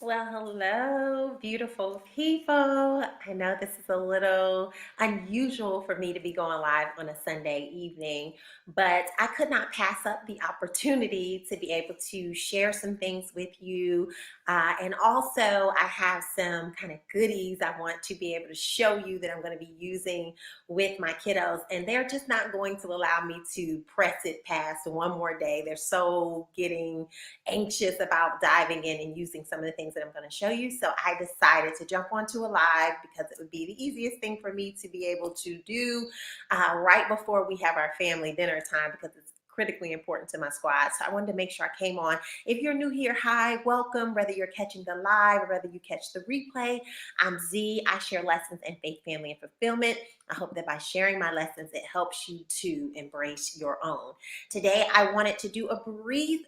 Well, hello, beautiful people. I know this is a little unusual for me to be going live on a Sunday evening, but I could not pass up the opportunity to be able to share some things with you. And also, I have some kind of goodies I want to be able to show you that I'm going to be using with my kiddos. And they're just not going to allow me to press it past one more day. They're so getting anxious about diving in and using some of the things that I'm going to show you. So I decided to jump onto a live because it would be the easiest thing for me to be able to do right before we have our family dinner time, because it's critically important to my squad. So I wanted to make sure I came on. If you're new here, hi, welcome. Whether you're catching the live or whether you catch the replay, I'm Z. I share lessons in faith, family, and fulfillment. I hope that by sharing my lessons, it helps you to embrace your own. Today, I wanted to do a brief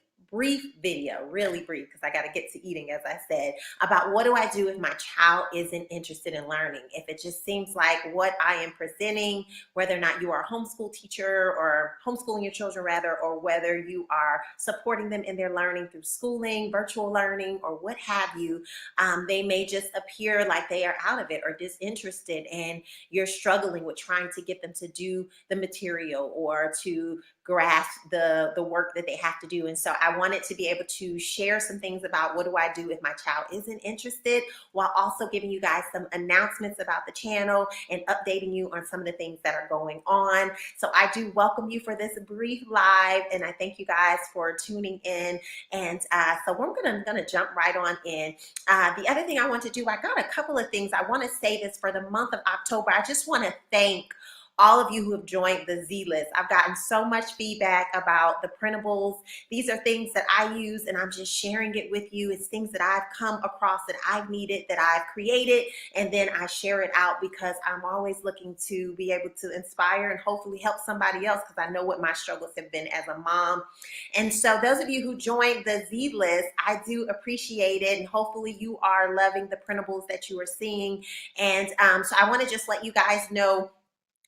video, really brief, because I got to get to eating, as I said, about what do I do if my child isn't interested in learning. If it just seems like what I am presenting, whether or not you are a homeschool teacher or homeschooling your children rather, or whether you are supporting them in their learning through schooling, virtual learning, or what have you, they may just appear like they are out of it or disinterested, and you're struggling with trying to get them to do the material or to grasp the work that they have to do. And so I wanted to be able to share some things about what do I do if my child isn't interested, while also giving you guys some announcements about the channel and updating you on some of the things that are going on. So I do welcome you for this brief live, and I thank you guys for tuning in. And so we're gonna jump right on in. The other thing I want to do, I got a couple of things. I want to say this for the month of October. I just want to thank all of you who have joined the Z list. I've gotten so much feedback about the printables. These are things that I use, and I'm just sharing it with you. It's things that I've come across, that I've needed, that I've created, and then I share it out because I'm always looking to be able to inspire and hopefully help somebody else, because I know what my struggles have been as a mom. And so those of you who joined the Z list, I do appreciate it, and hopefully you are loving the printables that you are seeing. And so I want to just let you guys know,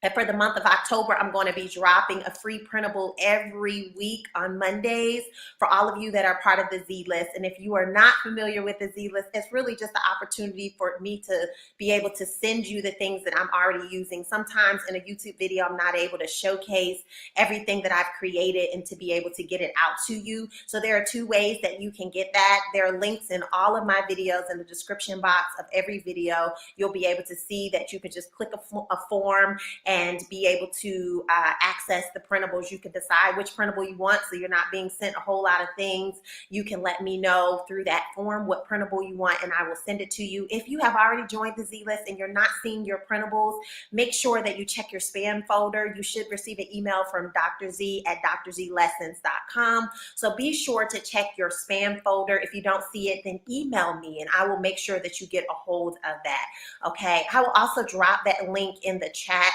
and for the month of October, I'm going to be dropping a free printable every week on Mondays for all of you that are part of the Z list. And if you are not familiar with the Z list, it's really just the opportunity for me to be able to send you the things that I'm already using. Sometimes in a YouTube video, I'm not able to showcase everything that I've created and to be able to get it out to you. So there are two ways that you can get that. There are links in all of my videos in the description box of every video. You'll be able to see that you can just click a form and be able to access the printables. You can decide which printable you want, so you're not being sent a whole lot of things. You can let me know through that form what printable you want, and I will send it to you. If you have already joined the Z list and you're not seeing your printables, make sure that you check your spam folder. You should receive an email from Dr. Z at DrZlessons.com. So be sure to check your spam folder. If you don't see it, then email me and I will make sure that you get a hold of that. Okay, I will also drop that link in the chat.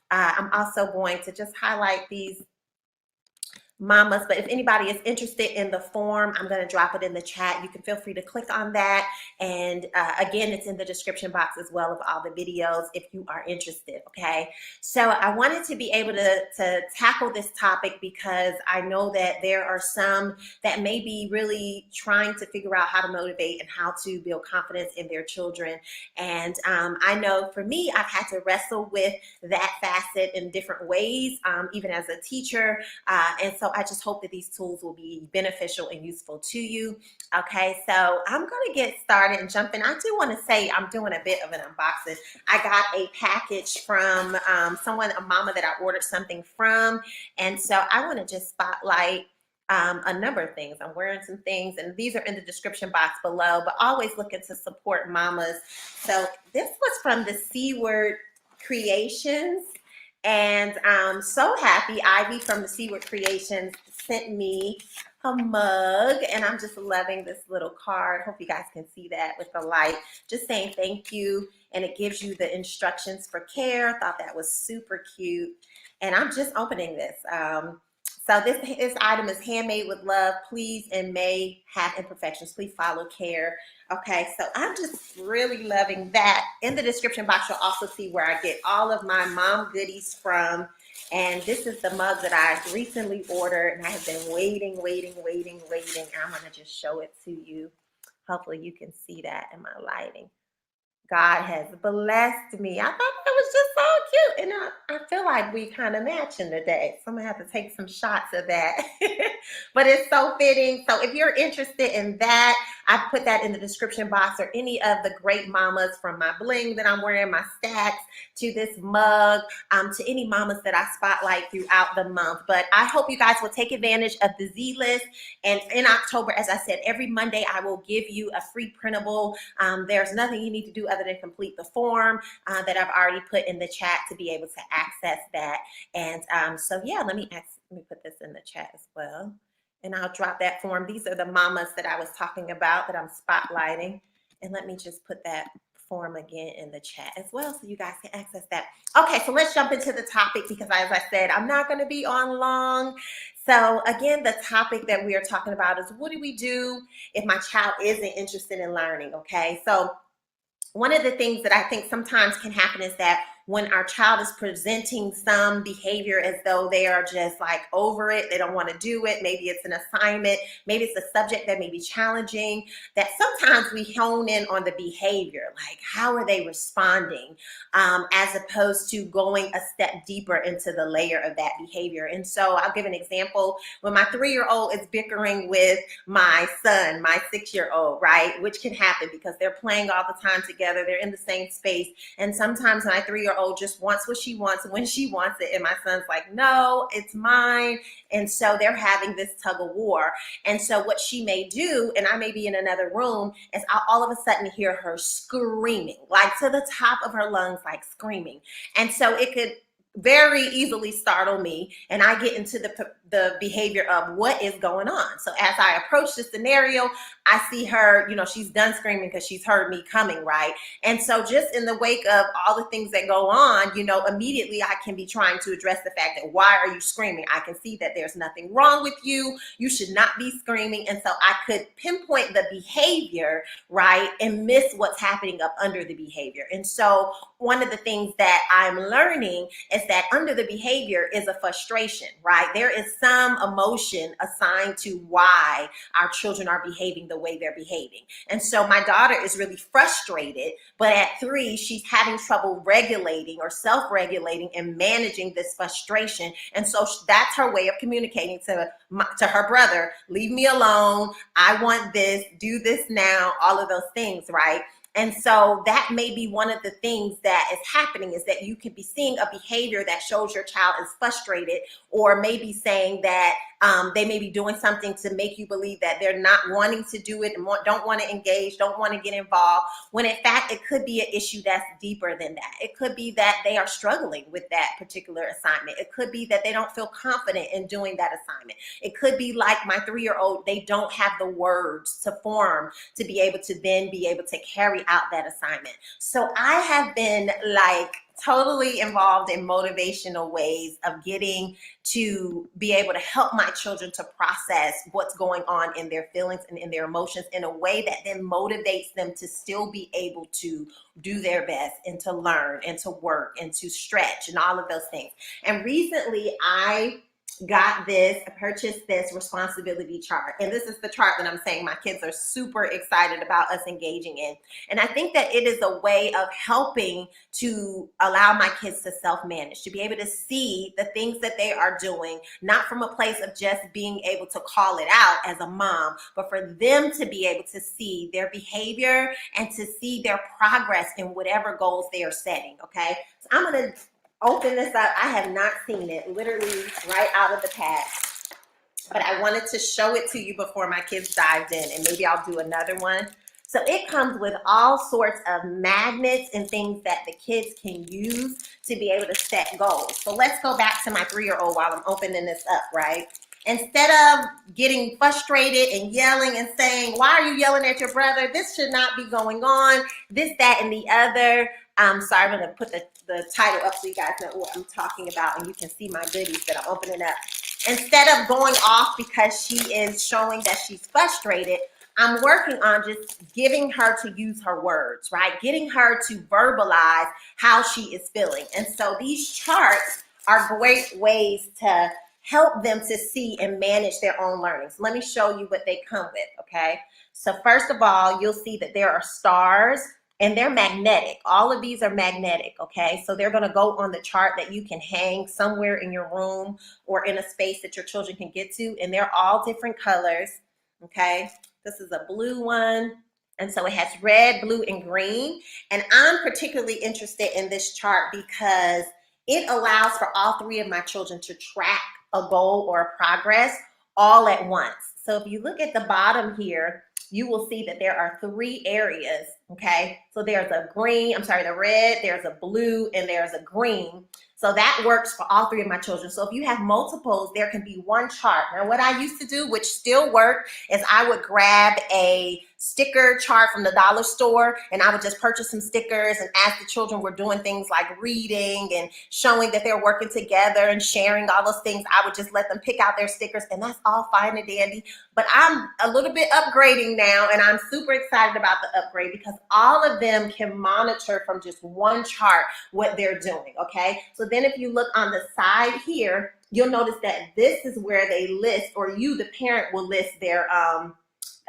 I'm also going to just highlight these mamas, but if anybody is interested in the form, I'm going to drop it in the chat. You can feel free to click on that, and again, it's in the description box as well of all the videos if you are interested. Okay, so I wanted to be able to tackle this topic because I know that there are some that may be really trying to figure out how to motivate and how to build confidence in their children. And I know for me, I've had to wrestle with that facet in different ways, even as a teacher. And so I just hope that these tools will be beneficial and useful to you. Okay, so I'm going to get started and jump in. I do want to say I'm doing a bit of an unboxing. I got a package from a mama that I ordered something from. And so I want to just spotlight a number of things. I'm wearing some things, and these are in the description box below, but always looking to support mamas. So this was from the C Word Creations. And I'm so happy Ivy from the Seaward Creations sent me a mug, and I'm just loving this little card. Hope you guys can see that with the light. Just saying thank you, and it gives you the instructions for care. Thought that was super cute, and I'm just opening this. So this item is handmade with love. Please and may have imperfections. Please follow care. Okay, so I'm just really loving that. In the description box, you'll also see where I get all of my mom goodies from. And this is the mug that I recently ordered, and I have been waiting. And I'm gonna just show it to you. Hopefully you can see that in my lighting. God has blessed me. I thought that was just so cute. And I feel like we kind of matching today. So I'm gonna have to take some shots of that. But it's so fitting. So if you're interested in that, I've put that in the description box, or any of the great mamas, from my bling that I'm wearing, my stacks, to this mug, to any mamas that I spotlight throughout the month. But I hope you guys will take advantage of the Z list. And in October, as I said, every Monday I will give you a free printable. There's nothing you need to do other than complete the form that I've already put in the chat to be able to access that. And so yeah, let me put this in the chat as well. And I'll drop that form. These are the mamas that I was talking about that I'm spotlighting. And let me just put that form again in the chat as well so you guys can access that. Okay, so let's jump into the topic, because as I said, I'm not going to be on long. So again, the topic that we are talking about is, what do we do if my child isn't interested in learning? Okay, so one of the things that I think sometimes can happen is that when our child is presenting some behavior as though they are just like over it, they don't want to do it, maybe it's an assignment, maybe it's a subject that may be challenging, that sometimes we hone in on the behavior, like how are they responding, as opposed to going a step deeper into the layer of that behavior. And so I'll give an example. When my 3-year-old is bickering with my son, my 6-year-old, right, which can happen because they're playing all the time together, they're in the same space, and sometimes my 3-year-old just wants what she wants when she wants it, and my son's like, no, it's mine. And so they're having this tug of war. And so what she may do, and I may be in another room, is I'll all of a sudden hear her screaming, like to the top of her lungs, like screaming. And so it could very easily startle me, and I get into the behavior of what is going on. So as I approach the scenario, I see her, she's done screaming because she's heard me coming, right? And so just in the wake of all the things that go on, immediately I can be trying to address the fact that, why are you screaming? I can see that there's nothing wrong with you. You should not be screaming. And so I could pinpoint the behavior, right, and miss what's happening up under the behavior. And so one of the things that I'm learning is that under the behavior is a frustration, right? There is some emotion assigned to why our children are behaving the way they're behaving. And so my daughter is really frustrated, but at 3, she's having trouble regulating or self-regulating and managing this frustration. And so that's her way of communicating to her brother, leave me alone, I want this, do this now, all of those things, right? And so that may be one of the things that is happening, is that you could be seeing a behavior that shows your child is frustrated, or maybe saying that they may be doing something to make you believe that they're not wanting to do it, and don't want to engage, don't want to get involved, when in fact it could be an issue that's deeper than that. It could be that they are struggling with that particular assignment. It could be that they don't feel confident in doing that assignment. It could be like my 3-year-old, they don't have the words to form to be able to then be able to carry out that assignment. So I have been like totally involved in motivational ways of getting to be able to help my children to process what's going on in their feelings and in their emotions in a way that then motivates them to still be able to do their best and to learn and to work and to stretch and all of those things. And recently I purchased this responsibility chart. And this is the chart that I'm saying my kids are super excited about us engaging in. And I think that it is a way of helping to allow my kids to self-manage, to be able to see the things that they are doing, not from a place of just being able to call it out as a mom, but for them to be able to see their behavior and to see their progress in whatever goals they are setting, okay? So I'm gonna open this up. I have not seen it, literally right out of the pack, but I wanted to show it to you before my kids dived in, and maybe I'll do another one. So it comes with all sorts of magnets and things that the kids can use to be able to set goals. So let's go back to my 3-year-old while I'm opening this up, right? Instead of getting frustrated and yelling and saying, why are you yelling at your brother? This should not be going on, this, that, and the other. Sorry, I'm gonna put the title up so you guys know what I'm talking about and you can see my goodies that I'm opening up. Instead of going off because she is showing that she's frustrated, I'm working on just giving her to use her words, right? Getting her to verbalize how she is feeling. And so these charts are great ways to help them to see and manage their own learning. So let me show you what they come with, okay? So first of all, you'll see that there are stars and they're magnetic. All of these are magnetic, okay? So they're gonna go on the chart that you can hang somewhere in your room or in a space that your children can get to, and they're all different colors, okay? This is a blue one, and so it has red, blue, and green. And I'm particularly interested in this chart because it allows for all three of my children to track a goal or a progress all at once. So if you look at the bottom here, you will see that there are three areas, okay? So there's a green, I'm sorry, the red, there's a blue, and there's a green. So that works for all three of my children. So if you have multiples, there can be one chart. Now, what I used to do, which still worked, is I would grab a sticker chart from the dollar store and I would just purchase some stickers, and as the children were doing things like reading and showing that they're working together and sharing all those things, I would just let them pick out their stickers, and that's all fine and dandy. But I'm a little bit upgrading now, and I'm super excited about the upgrade because all of them can monitor from just one chart what they're doing, okay? So then if you look on the side here, you'll notice that this is where they list, or you, the parent, will list their,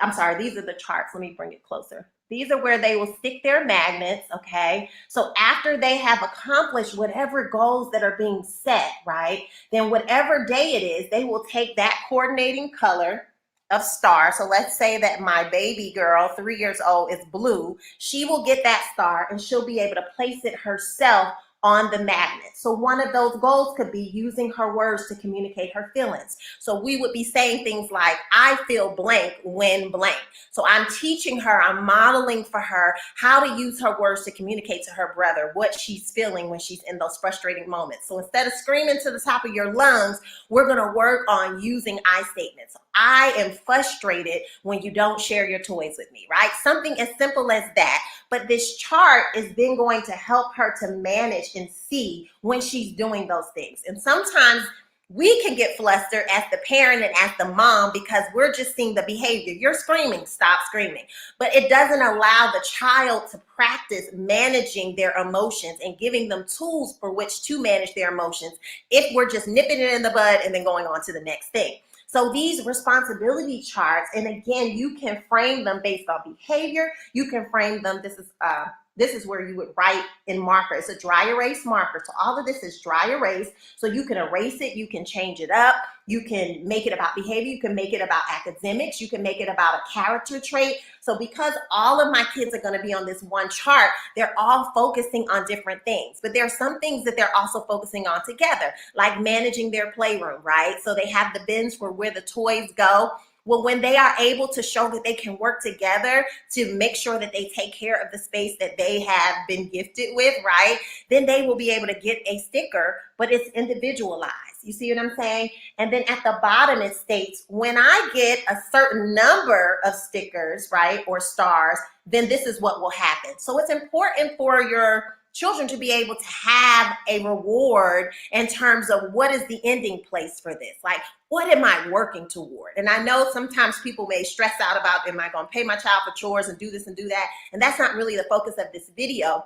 I'm sorry, these are the charts. Let me bring it closer. These are where they will stick their magnets, okay? So after they have accomplished whatever goals that are being set, right, then whatever day it is, they will take that coordinating color of star. So let's say that my baby girl, 3 years old, is blue. She will get that star and she'll be able to place it herself on the magnet. So one of those goals could be using her words to communicate her feelings. So we would be saying things like, I feel blank when blank. So I'm teaching her, I'm modeling for her how to use her words to communicate to her brother what she's feeling when she's in those frustrating moments. So instead of screaming to the top of your lungs, we're gonna work on using I statements. I am frustrated when you don't share your toys with me, right? Something as simple as that. But this chart is then going to help her to manage and see when she's doing those things. And sometimes we can get flustered as the parent and as the mom because we're just seeing the behavior. You're screaming, stop screaming. But it doesn't allow the child to practice managing their emotions and giving them tools for which to manage their emotions if we're just nipping it in the bud and then going on to the next thing. So these responsibility charts, and again, you can frame them based on behavior. You can frame them, this is where you would write in marker. It's a dry erase marker. So all of this is dry erase. So you can erase it, you can change it up, you can make it about behavior, you can make it about academics, you can make it about a character trait. So because all of my kids are gonna be on this one chart, they're all focusing on different things. But there are some things that they're also focusing on together, like managing their playroom, right? So they have the bins for where the toys go. Well, when they are able to show that they can work together to make sure that they take care of the space that they have been gifted with, right? Then they will be able to get a sticker, but it's individualized. You see what I'm saying? And then at the bottom, it states, when I get a certain number of stickers, right, or stars, then this is what will happen. So it's important for your children to be able to have a reward in terms of what is the ending place for this? Like, what am I working toward? And I know sometimes people may stress out about, am I going to pay my child for chores and do this and do that? And that's not really the focus of this video.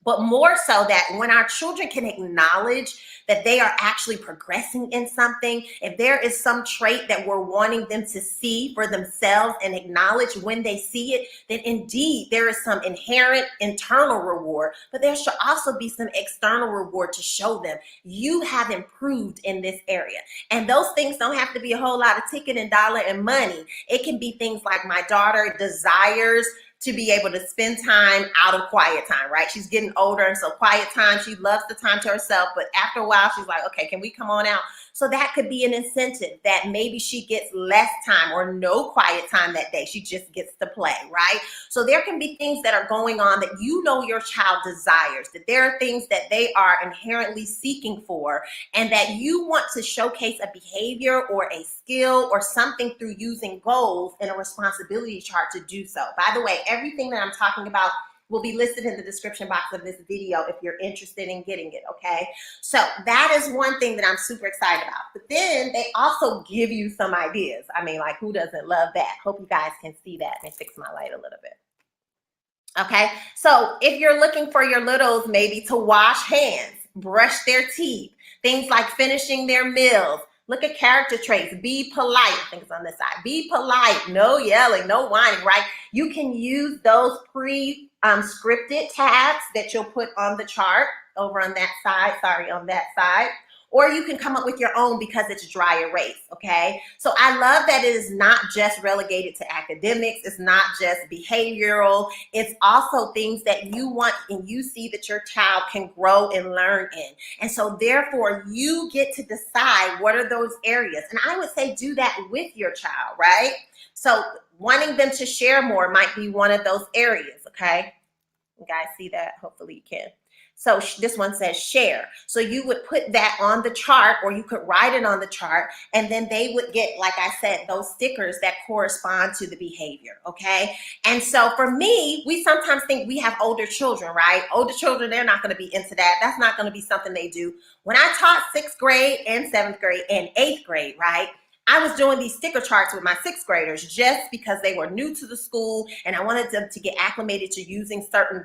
But more so that when our children can acknowledge that they are actually progressing in something, if there is some trait that we're wanting them to see for themselves and acknowledge when they see it, then indeed there is some inherent internal reward, but there should also be some external reward to show them you have improved in this area. And those things don't have to be a whole lot of ticket and dollar and money. It can be things like my daughter desires to be able to spend time out of quiet time, right? She's getting older, and so quiet time, she loves the time to herself, but after a while, she's like, okay, can we come on out? So that could be an incentive that maybe she gets less time or no quiet time that day. She just gets to play, right? So there can be things that are going on that you know your child desires, that there are things that they are inherently seeking for, and that you want to showcase a behavior or a skill or something through using goals and a responsibility chart to do so. By the way, everything that I'm talking about will be listed in the description box of this video if you're interested in getting it, okay? So that is one thing that I'm super excited about. But then they also give you some ideas. I mean, like, who doesn't love that? Hope you guys can see that. Let me fix my light a little bit. Okay, so if you're looking for your littles maybe to wash hands, brush their teeth, things like finishing their meals, Look at character traits. Be polite. I think it's on this side. Be polite. No yelling, no whining, right? You can use those scripted tabs that you'll put on the chart over on that side. Sorry, on that side. Or you can come up with your own because it's dry erase, okay? So I love that it is not just relegated to academics. It's not just behavioral. It's also things that you want and you see that your child can grow and learn in. And so therefore, you get to decide what are those areas. And I would say do that with your child, right? So wanting them to share more might be one of those areas, okay? You guys see that? Hopefully you can. So this one says share. So you would put that on the chart, or you could write it on the chart, and then they would get, like I said, those stickers that correspond to the behavior, okay? And so for me, we sometimes think we have older children, right? Older children, they're not gonna be into that. That's not gonna be something they do. When I taught 6th grade and 7th grade and 8th grade, right? I was doing these sticker charts with my 6th graders just because they were new to the school and I wanted them to get acclimated to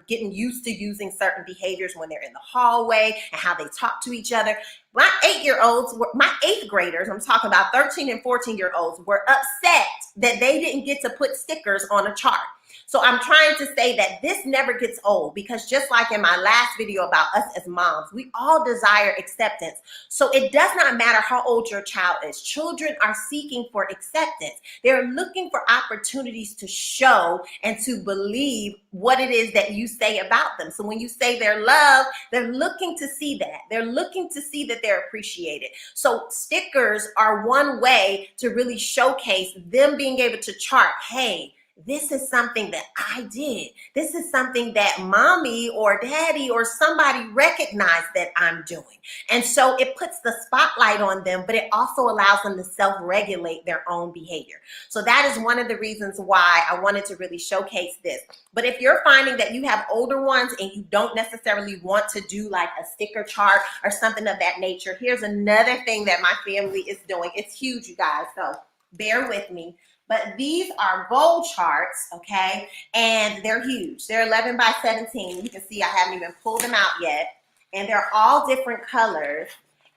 getting used to using certain behaviors when they're in the hallway and how they talk to each other. My 8th graders, I'm talking about 13 and 14-year-olds, were upset that they didn't get to put stickers on a chart. So I'm trying to say that this never gets old, because just like in my last video about us as moms, we all desire acceptance. So it does not matter how old your child is. Children are seeking for acceptance. They're looking for opportunities to show and to believe what it is that you say about them. So when you say they're loved, they're looking to see that. They're looking to see that they're appreciated. So stickers are one way to really showcase them being able to chart, hey, this is something that I did. This is something that mommy or daddy or somebody recognized that I'm doing. And so it puts the spotlight on them, but it also allows them to self-regulate their own behavior. So that is one of the reasons why I wanted to really showcase this. But if you're finding that you have older ones and you don't necessarily want to do like a sticker chart or something of that nature, here's another thing that my family is doing. It's huge, you guys, so bear with me. But these are goal charts, okay? And they're huge. They're 11 by 17. You can see I haven't even pulled them out yet. And they're all different colors.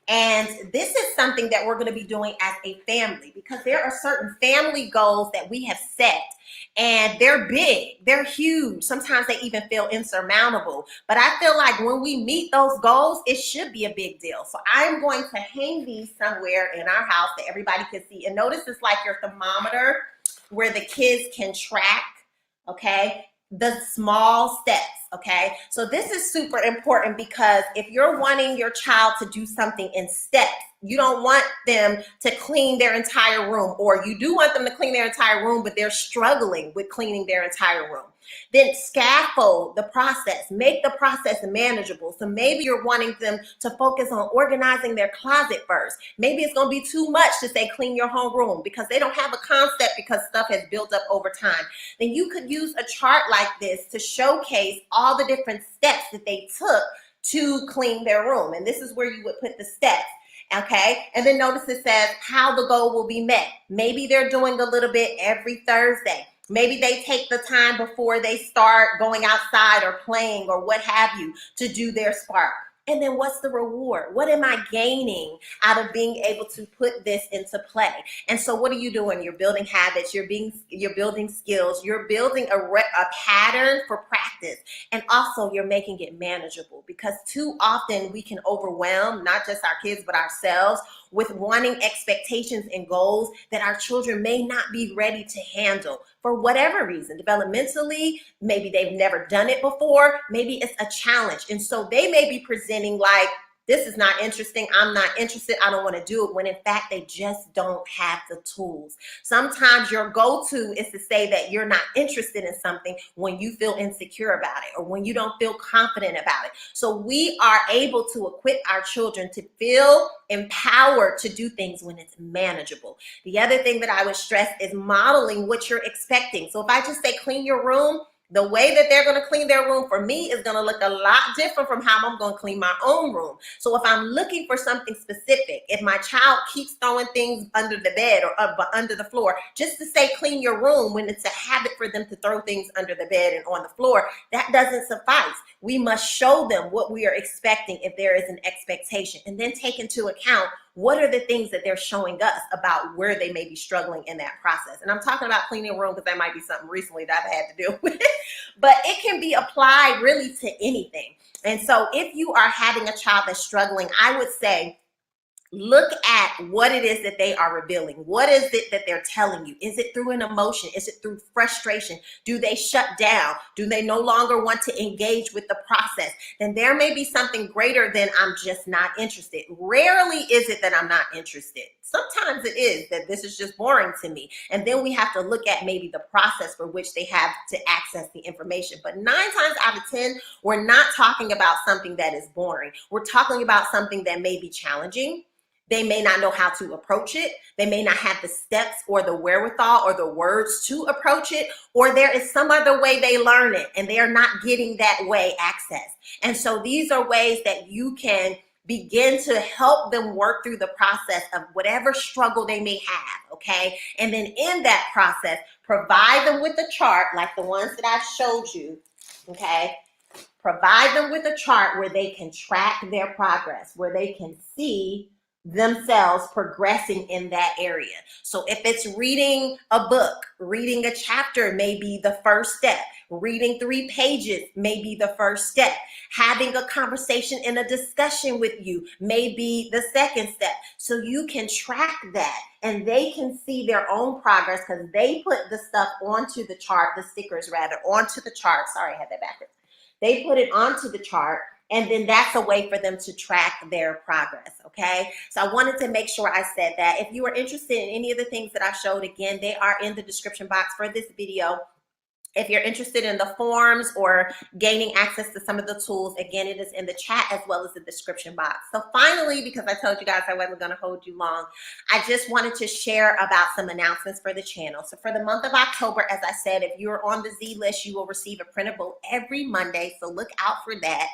And this is something that we're gonna be doing as a family, because there are certain family goals that we have set, and they're big, they're huge. Sometimes they even feel insurmountable. But I feel like when we meet those goals, it should be a big deal. So I'm going to hang these somewhere in our house that everybody can see. And notice it's like your thermometer where the kids can track, okay, the small steps, okay? So this is super important, because if you're wanting your child to do something in steps, you don't want them to clean their entire room, or you do want them to clean their entire room, but they're struggling with cleaning their entire room. Then scaffold the process, make the process manageable. So maybe you're wanting them to focus on organizing their closet first. Maybe it's gonna be too much to say clean your whole room because they don't have a concept, because stuff has built up over time. Then you could use a chart like this to showcase all the different steps that they took to clean their room. And this is where you would put the steps. Okay, and then notice it says how the goal will be met. Maybe they're doing a little bit every Thursday. Maybe they take the time before they start going outside or playing or what have you to do their spark. And then what's the reward? What am I gaining out of being able to put this into play? And so what are you doing? You're building habits, you're building skills, you're building a pattern for practice. And also you're making it manageable, because too often we can overwhelm not just our kids, but ourselves with wanting expectations and goals that our children may not be ready to handle for whatever reason. Developmentally, maybe they've never done it before, maybe it's a challenge. And so they may be presenting like, this is not interesting, I'm not interested, I don't want to do it, when in fact they just don't have the tools. Sometimes your go-to is to say that you're not interested in something when you feel insecure about it or when you don't feel confident about it. So we are able to equip our children to feel empowered to do things when it's manageable. The other thing that I would stress is modeling what you're expecting. So if I just say clean your room, the way that they're going to clean their room for me is going to look a lot different from how I'm going to clean my own room. So if I'm looking for something specific, if my child keeps throwing things under the bed or under the floor, just to say clean your room when it's a habit for them to throw things under the bed and on the floor, that doesn't suffice. We must show them what we are expecting if there is an expectation, and then take into account what are the things that they're showing us about where they may be struggling in that process? And I'm talking about cleaning a room because that might be something recently that I've had to deal with, but it can be applied really to anything. And so if you are having a child that's struggling, I would say, look at what it is that they are revealing. What is it that they're telling you? Is it through an emotion? Is it through frustration? Do they shut down? Do they no longer want to engage with the process? Then there may be something greater than I'm just not interested. Rarely is it that I'm not interested. Sometimes it is that this is just boring to me. And then we have to look at maybe the process for which they have to access the information. But 9 times out of 10, we're not talking about something that is boring. We're talking about something that may be challenging. They may not know how to approach it. They may not have the steps or the wherewithal or the words to approach it, or there is some other way they learn it and they are not getting that way access. And so these are ways that you can begin to help them work through the process of whatever struggle they may have, okay? And then in that process, provide them with a chart like the ones that I've showed you, okay? Provide them with a chart where they can track their progress, where they can see themselves progressing in that area. So if it's reading a book, reading a chapter may be the first step. Reading 3 pages may be the first step. Having a conversation and a discussion with you may be the second step. So you can track that and they can see their own progress because they put the stuff onto the chart, the stickers rather, onto the chart. Sorry, I had that backwards. They put it onto the chart, and then that's a way for them to track their progress, okay? So I wanted to make sure I said that. If you are interested in any of the things that I showed, again, they are in the description box for this video. If you're interested in the forms or gaining access to some of the tools, again, it is in the chat as well as the description box. So finally, because I told you guys I wasn't going to hold you long, I just wanted to share about some announcements for the channel. So for the month of October, as I said, if you're on the Z list, you will receive a printable every Monday. So look out for that.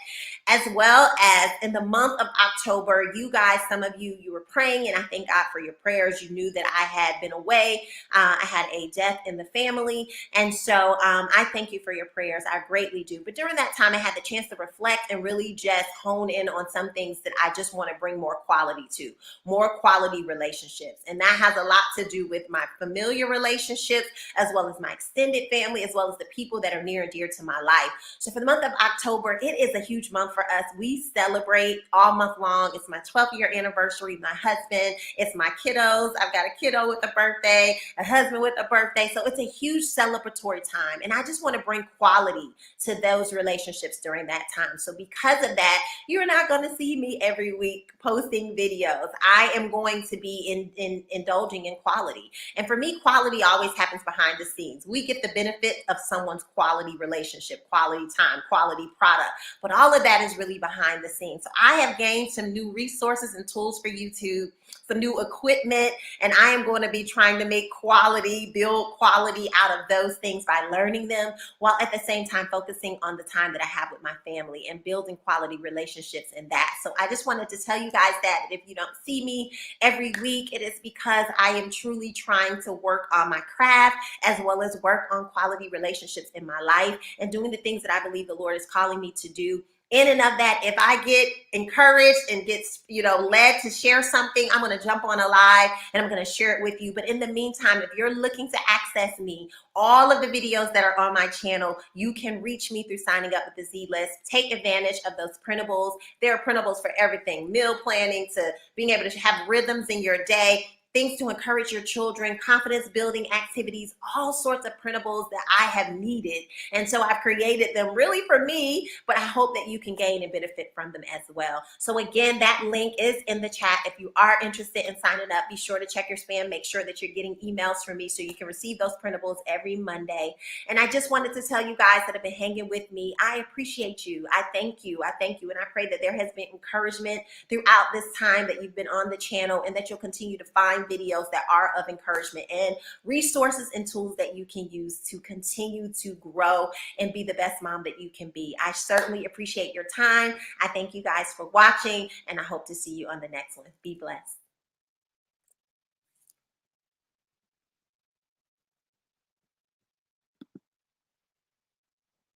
As well as in the month of October, you guys, some of you were praying, and I thank God for your prayers. You knew that I had been away. I had a death in the family. And so I thank you for your prayers. I greatly do. But during that time, I had the chance to reflect and really just hone in on some things that I just want to bring more quality to, more quality relationships. And that has a lot to do with my familiar relationships, as well as my extended family, as well as the people that are near and dear to my life. So for the month of October, it is a huge month for us. We celebrate all month long. It's my 12th year anniversary. My husband, it's my kiddos. I've got a kiddo with a birthday, a husband with a birthday. So it's a huge celebratory time. And I just want to bring quality to those relationships during that time. So because of that, you're not going to see me every week posting videos. I am going to be indulging in quality. And for me, quality always happens behind the scenes. We get the benefit of someone's quality relationship, quality time, quality product. But all of that is really behind the scenes. So I have gained some new resources and tools for YouTube, some new equipment, and I am going to be trying to make quality, build quality out of those things by learning them, while at the same time focusing on the time that I have with my family and building quality relationships in that. So I just wanted to tell you guys that if you don't see me every week, it is because I am truly trying to work on my craft as well as work on quality relationships in my life and doing the things that I believe the Lord is calling me to do. In and of that, if I get encouraged and get, led to share something, I'm going to jump on a live and I'm going to share it with you. But in the meantime, if you're looking to access me, all of the videos that are on my channel, you can reach me through signing up with the Z list. Take advantage of those printables. There are printables for everything, meal planning to being able to have rhythms in your day, things to encourage your children, confidence building activities, all sorts of printables that I have needed. And so I've created them really for me, but I hope that you can gain and benefit from them as well. So again, that link is in the chat. If you are interested in signing up, be sure to check your spam. Make sure that you're getting emails from me so you can receive those printables every Monday. And I just wanted to tell you guys that have been hanging with me, I appreciate you. I thank you. I thank you. And I pray that there has been encouragement throughout this time that you've been on the channel and that you'll continue to find videos that are of encouragement and resources and tools that you can use to continue to grow and be the best mom that you can be. I certainly appreciate your time. I thank you guys for watching, and I hope to see you on the next one. Be blessed.